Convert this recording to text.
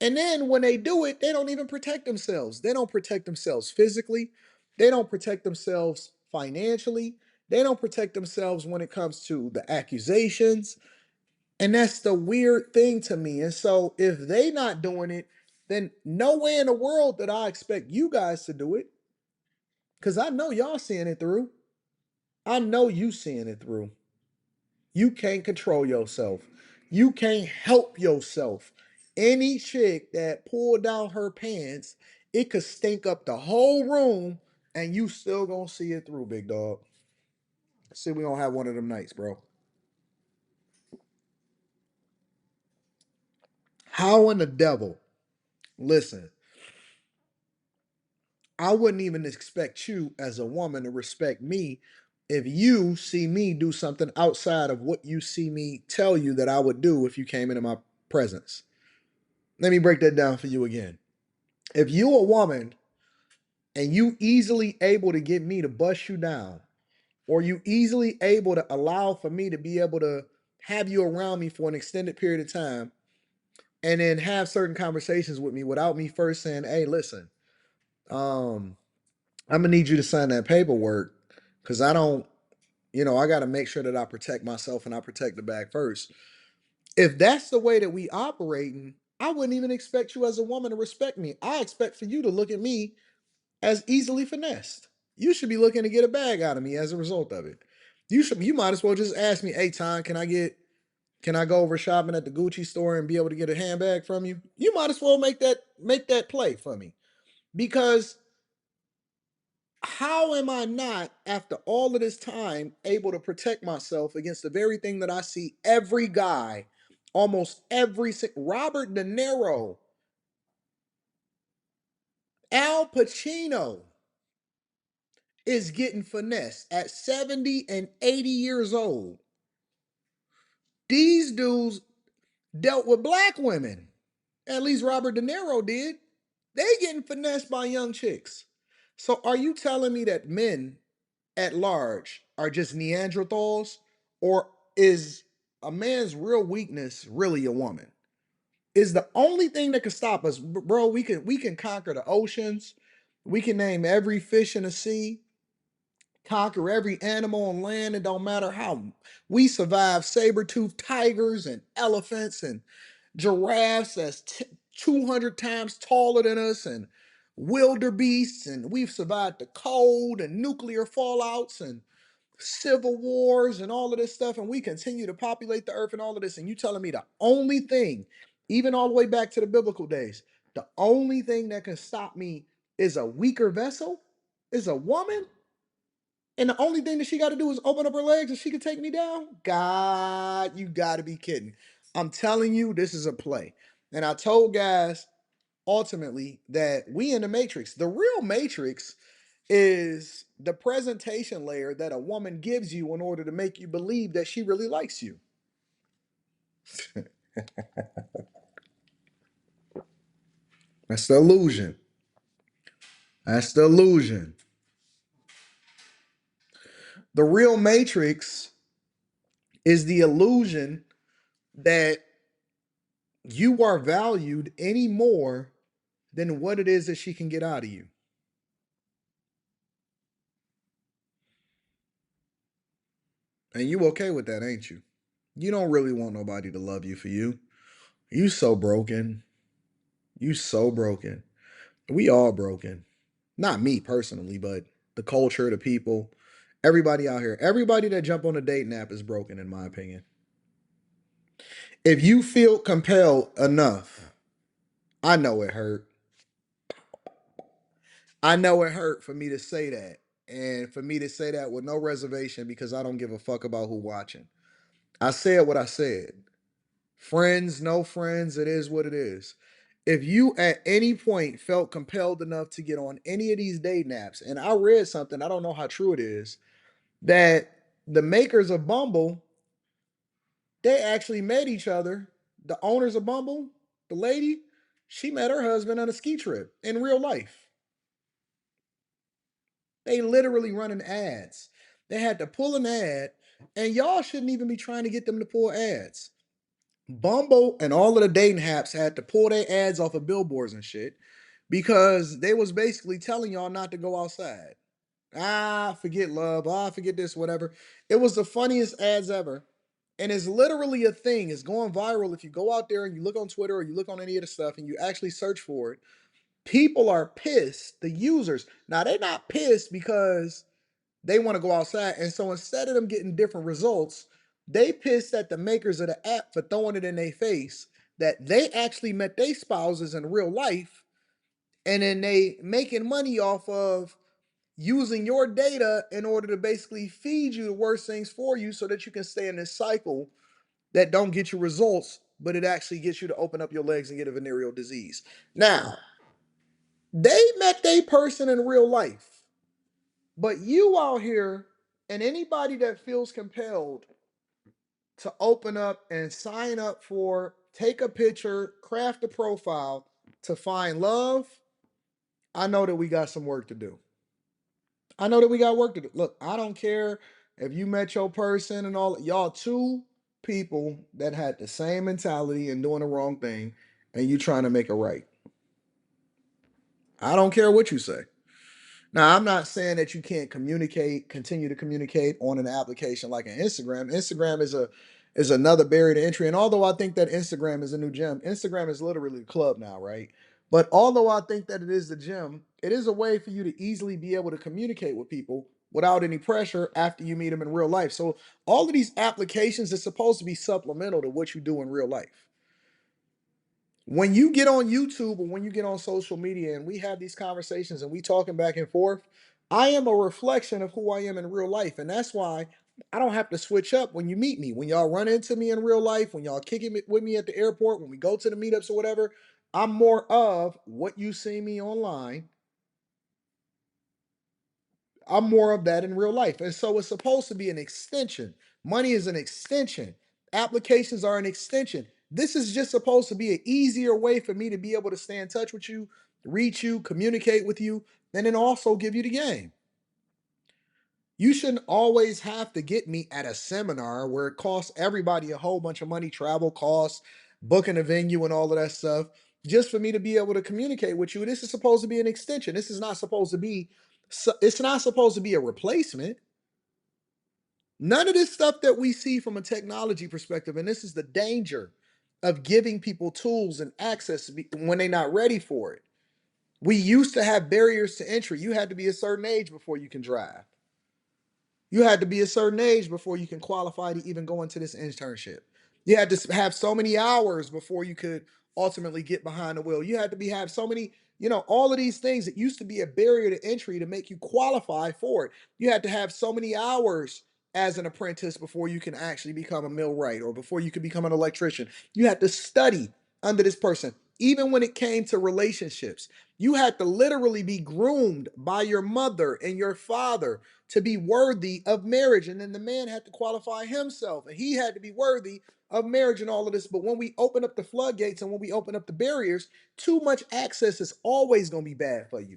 And then when they do it, they don't even protect themselves. They don't protect themselves physically. They don't protect themselves financially. They don't protect themselves when it comes to the accusations. And that's the weird thing to me. And so if they not doing it, then no way in the world that I expect you guys to do it. Cause I know y'all seeing it through. I know you seeing it through. You can't control yourself. You can't help yourself. Any chick that pulled down her pants, it could stink up the whole room, and you still gonna see it through, big dog. See, we gonna have one of them nights, bro. How in the devil? Listen, I wouldn't even expect you as a woman to respect me if you see me do something outside of what you see me tell you that I would do if you came into my presence. Let me break that down for you again. If you a woman and you easily able to get me to bust you down, or you easily able to allow for me to be able to have you around me for an extended period of time, and then have certain conversations with me without me first saying, hey, listen, um, I'm gonna need you to sign that paperwork because I don't, I got to make sure that I protect myself and I protect the bag first. If that's the way that we operating, I wouldn't even expect you as a woman to respect me. I expect for you to look at me as easily finessed. You should be looking to get a bag out of me as a result of it. You might as well just ask me, hey Tom, can I go over shopping at the Gucci store and be able to get a handbag from you? You might as well make that play for me. Because how am I not, after all of this time, able to protect myself against the very thing that I see every guy, almost Robert De Niro, Al Pacino is getting finessed at 70 and 80 years old. These dudes dealt with black women. At least Robert De Niro did. They getting finessed by young chicks. So are you telling me that men at large are just Neanderthals? Or is a man's real weakness really a woman? Is the only thing that can stop us, bro? We can conquer the oceans. We can name every fish in the sea, conquer every animal on land. It don't matter how we survive saber-toothed tigers and elephants and giraffes that's 200 times taller than us and wildebeests. And we've survived the cold and nuclear fallouts and civil wars and all of this stuff. And we continue to populate the earth and all of this. And you telling me the only thing, even all the way back to the biblical days, the only thing that can stop me is a weaker vessel, is a woman? And the only thing that she got to do is open up her legs and she can take me down? God, you got to be kidding. I'm telling you, this is a play. And I told guys ultimately that we in the Matrix. The real Matrix is the presentation layer that a woman gives you in order to make you believe that she really likes you. That's the illusion. That's the illusion. The real Matrix is the illusion that you are valued any more than what it is that she can get out of you. And you okay with that, ain't you? You don't really want nobody to love you for you. You so broken. You so broken. We all broken. Not me personally, but the culture, the people, everybody out here, everybody that jump on a dating app is broken, in my opinion. If you feel compelled enough, I know it hurt. I know it hurt for me to say that. And for me to say that with no reservation because I don't give a fuck about who watching. I said what I said. Friends, no friends, it is what it is. If you at any point felt compelled enough to get on any of these dating apps, and I read something, I don't know how true it is, that the makers of Bumble, they actually met each other. The owners of Bumble, the lady, she met her husband on a ski trip in real life. They literally running ads. They had to pull an ad, and y'all shouldn't even be trying to get them to pull ads. Bumble and all of the dating apps had to pull their ads off of billboards and shit because they was basically telling y'all not to go outside. Ah, forget love. Ah, forget this, whatever. It was the funniest ads ever. And it's literally a thing. It's going viral. If you go out there and you look on Twitter or you look on any of the stuff and you actually search for it, people are pissed. The users. Now, they're not pissed because they want to go outside. And so instead of them getting different results, they pissed at the makers of the app for throwing it in their face that they actually met their spouses in real life. And then they making money off of using your data in order to basically feed you the worst things for you so that you can stay in this cycle that don't get you results, but it actually gets you to open up your legs and get a venereal disease. Now, they met their person in real life, but you out here and anybody that feels compelled to open up and sign up for, take a picture, craft a profile to find love, I know that we got some work to do. I know that we got work to do. Look, I don't care if you met your person and all, y'all two people that had the same mentality and doing the wrong thing, and you trying to make it right. I don't care what you say. Now, I'm not saying that you can't communicate, continue to communicate on an application like an Instagram. Instagram is another barrier to entry. And although I think that Instagram is a new gem, Instagram is literally a club now, right? But although I think that it is the gym, it is a way for you to easily be able to communicate with people without any pressure after you meet them in real life. So all of these applications is supposed to be supplemental to what you do in real life. When you get on YouTube or when you get on social media and we have these conversations and we talking back and forth, I am a reflection of who I am in real life. And that's why I don't have to switch up when you meet me. When y'all run into me in real life, when y'all kicking it with me at the airport, when we go to the meetups or whatever, I'm more of what you see me online. I'm more of that in real life. And so it's supposed to be an extension. Money is an extension. Applications are an extension. This is just supposed to be an easier way for me to be able to stay in touch with you, reach you, communicate with you, and then also give you the game. You shouldn't always have to get me at a seminar where it costs everybody a whole bunch of money, travel costs, booking a venue, and all of that stuff, just for me to be able to communicate with you. This is supposed to be an extension. This is not supposed to be, it's not supposed to be a replacement. None of this stuff that we see from a technology perspective, and this is the danger of giving people tools and access when they're not ready for it. We used to have barriers to entry. You had to be a certain age before you can drive. You had to be a certain age before you can qualify to even go into this internship. You had to have so many hours before you could ultimately get behind the wheel. You had to have so many, all of these things that used to be a barrier to entry to make you qualify for it. You had to have so many hours as an apprentice before you can actually become a millwright or before you could become an electrician. You had to study under this person. Even when it came to relationships, you had to literally be groomed by your mother and your father to be worthy of marriage. And then the man had to qualify himself and he had to be worthy of marriage and all of this. But when we open up the floodgates and when we open up the barriers, too much access is always going to be bad for you.